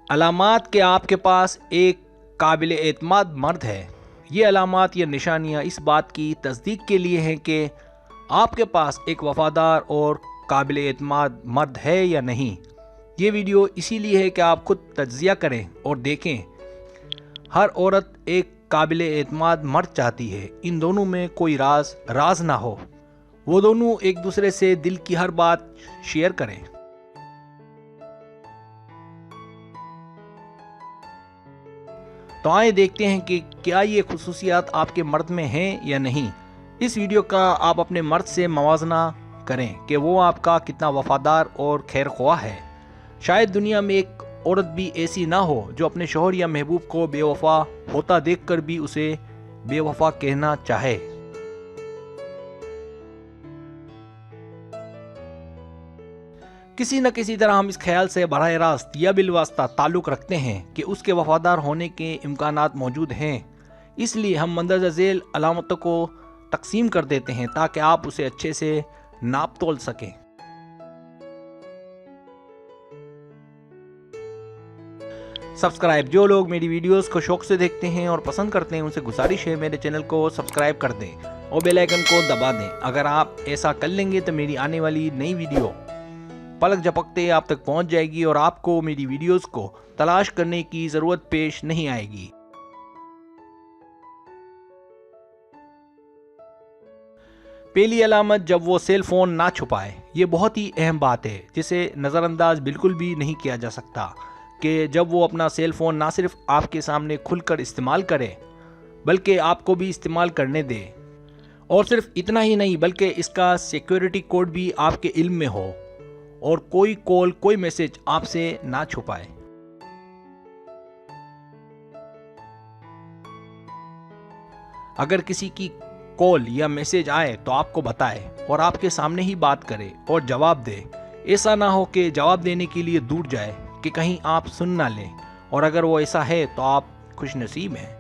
अलामात के आपके पास एक काबिल एतमाद मर्द है। ये अलामात या निशानियाँ इस बात की तस्दीक के लिए हैं कि आपके पास एक वफादार और काबिल एतमाद मर्द है या नहीं। ये वीडियो इसीलिए है कि आप खुद तज्जिया करें और देखें। हर औरत एक काबिल एतमाद मर्द चाहती है। इन दोनों में कोई राज ना हो। वो दोनों एक दूसरे से दिल की हर बात शेयर करें। तो आइए देखते हैं कि क्या ये खुसूसियात आपके मर्द में हैं या नहीं। इस वीडियो का आप अपने मर्द से मवाजना करें कि वो आपका कितना वफादार और खैरख्वाह है। शायद दुनिया में एक औरत भी ऐसी ना हो जो अपने शौहर या महबूब को बेवफा होता देखकर भी उसे बेवफा कहना चाहे। किसी न किसी तरह हम इस ख्याल से बराह रास्त या बिलवास्ता ताल्लुक़ रखते हैं कि उसके वफादार होने के इम्कानात मौजूद हैं। इसलिए हम मंदरजा झेल अलामतों को तकसीम कर देते हैं ताकि आप उसे अच्छे से नाप तोल सकें। सब्सक्राइब, जो लोग मेरी वीडियोस को शौक से देखते हैं और पसंद करते हैं उनसे गुजारिश है मेरे चैनल को सब्सक्राइब कर दें और बेल आइकन को दबा दें। अगर आप ऐसा कर लेंगे तो मेरी आने वाली नई वीडियो पलक झपकते आप तक पहुंच जाएगी और आपको मेरी वीडियोस को तलाश करने की ज़रूरत पेश नहीं आएगी। पहली अलामत, जब वो सेल फोन ना छुपाए। ये बहुत ही अहम बात है जिसे नज़रअंदाज बिल्कुल भी नहीं किया जा सकता कि जब वो अपना सेल फोन ना सिर्फ आपके सामने खुलकर इस्तेमाल करे बल्कि आपको भी इस्तेमाल करने दे। और सिर्फ इतना ही नहीं बल्कि इसका सिक्योरिटी कोड भी आपके इल्म में हो और कोई कॉल कोई मैसेज आपसे ना छुपाए। अगर किसी की कॉल या मैसेज आए तो आपको बताए और आपके सामने ही बात करे और जवाब दे। ऐसा ना हो कि जवाब देने के लिए दूर जाए कि कहीं आप सुन ना लें, और अगर वो ऐसा है तो आप खुशनसीब हैं।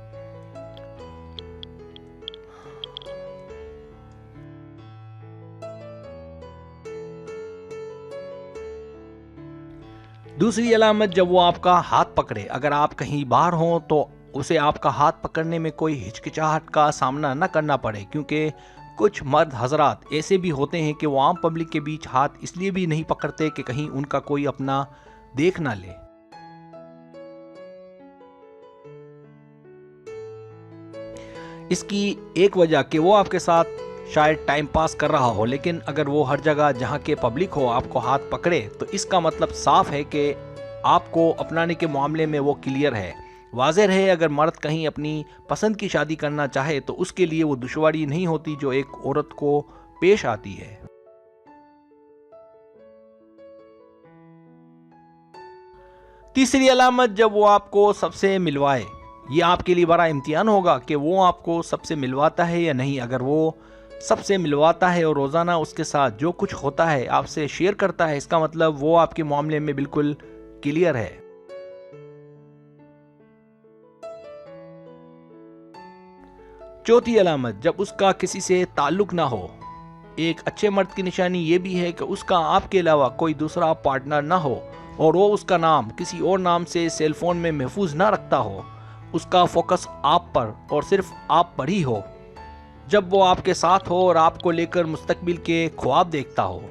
दूसरी अलामत, जब वो आपका हाथ पकड़े। अगर आप कहीं बाहर हों तो उसे आपका हाथ पकड़ने में कोई हिचकिचाहट का सामना न करना पड़े, क्योंकि कुछ मर्द हजरात ऐसे भी होते हैं कि वो आम पब्लिक के बीच हाथ इसलिए भी नहीं पकड़ते कि कहीं उनका कोई अपना देख ना ले। इसकी एक वजह कि वो आपके साथ शायद टाइम पास कर रहा हो, लेकिन अगर वो हर जगह जहाँ के पब्लिक हो आपको हाथ पकड़े तो इसका मतलब साफ है कि आपको अपनाने के मामले में वो क्लियर है। वाज़ेह है, अगर मर्द कहीं अपनी पसंद की शादी करना चाहे तो उसके लिए वो दुश्वारी नहीं होती जो एक औरत को पेश आती है। तीसरी अलामत, जब वो आपको सबसे मिलवाए। ये आपके लिए बड़ा इम्तिहान होगा कि वो आपको सबसे मिलवाता है या नहीं। अगर वो सबसे मिलवाता है और रोज़ाना उसके साथ जो कुछ होता है आपसे शेयर करता है, इसका मतलब वो आपके मामले में बिल्कुल क्लियर है। चौथी अलामत, जब उसका किसी से ताल्लुक ना हो। एक अच्छे मर्द की निशानी ये भी है कि उसका आपके अलावा कोई दूसरा पार्टनर ना हो और वो उसका नाम किसी और नाम से सेल फोन में महफूज ना रखता हो। उसका फोकस आप पर और सिर्फ आप पर ही हो। जब वो आपके साथ हो और आपको लेकर मुस्तकबिल के ख्वाब देखता हो।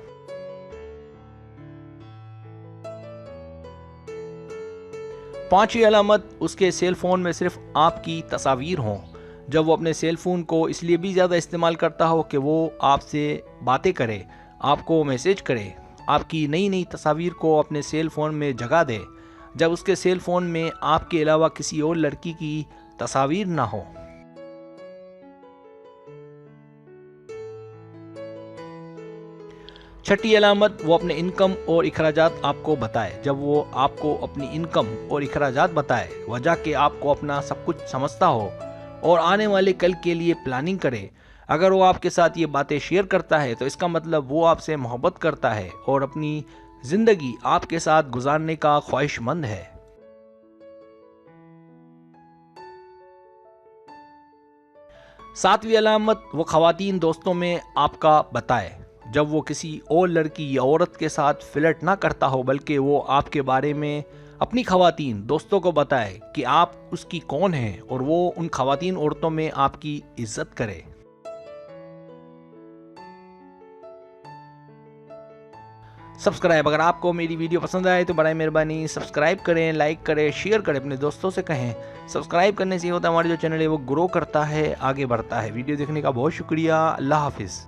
पांचवी अलामत, उसके सेल फोन में सिर्फ आपकी तस्वीर हों। जब वो अपने सेल फोन को इसलिए भी ज़्यादा इस्तेमाल करता हो कि वो आपसे बातें करे, आपको मैसेज करे, आपकी नई नई तस्वीर को अपने सेल फोन में जगह दे। जब उसके सेल फोन में आपके अलावा किसी और लड़की की तस्वीर ना हो। छठी अलामत, वो अपने इनकम और इखराजात आपको बताए। जब वो आपको अपनी इनकम और इखराजात बताए, वजह कि आपको अपना सब कुछ समझता हो और आने वाले कल के लिए प्लानिंग करे। अगर वो आपके साथ ये बातें शेयर करता है तो इसका मतलब वो आपसे मोहब्बत करता है और अपनी जिंदगी आपके साथ गुजारने का ख्वाहिशमंद है। सातवीं अलामत, वो ख़वातीन दोस्तों में आपका बताए। जब वो किसी और लड़की या औरत के साथ फ्लर्ट ना करता हो, बल्कि वो आपके बारे में अपनी खवातीन दोस्तों को बताए कि आप उसकी कौन हैं और वो उन खवातीन औरतों में आपकी इज्जत करे। सब्सक्राइब, अगर आपको मेरी वीडियो पसंद आए तो बड़ी मेहरबानी सब्सक्राइब करें, लाइक करें, शेयर करें, अपने दोस्तों से कहें। सब्सक्राइब करने से होता है हमारा जो चैनल है वो ग्रो करता है, आगे बढ़ता है। वीडियो देखने का बहुत शुक्रिया। अल्लाह हाफिज़।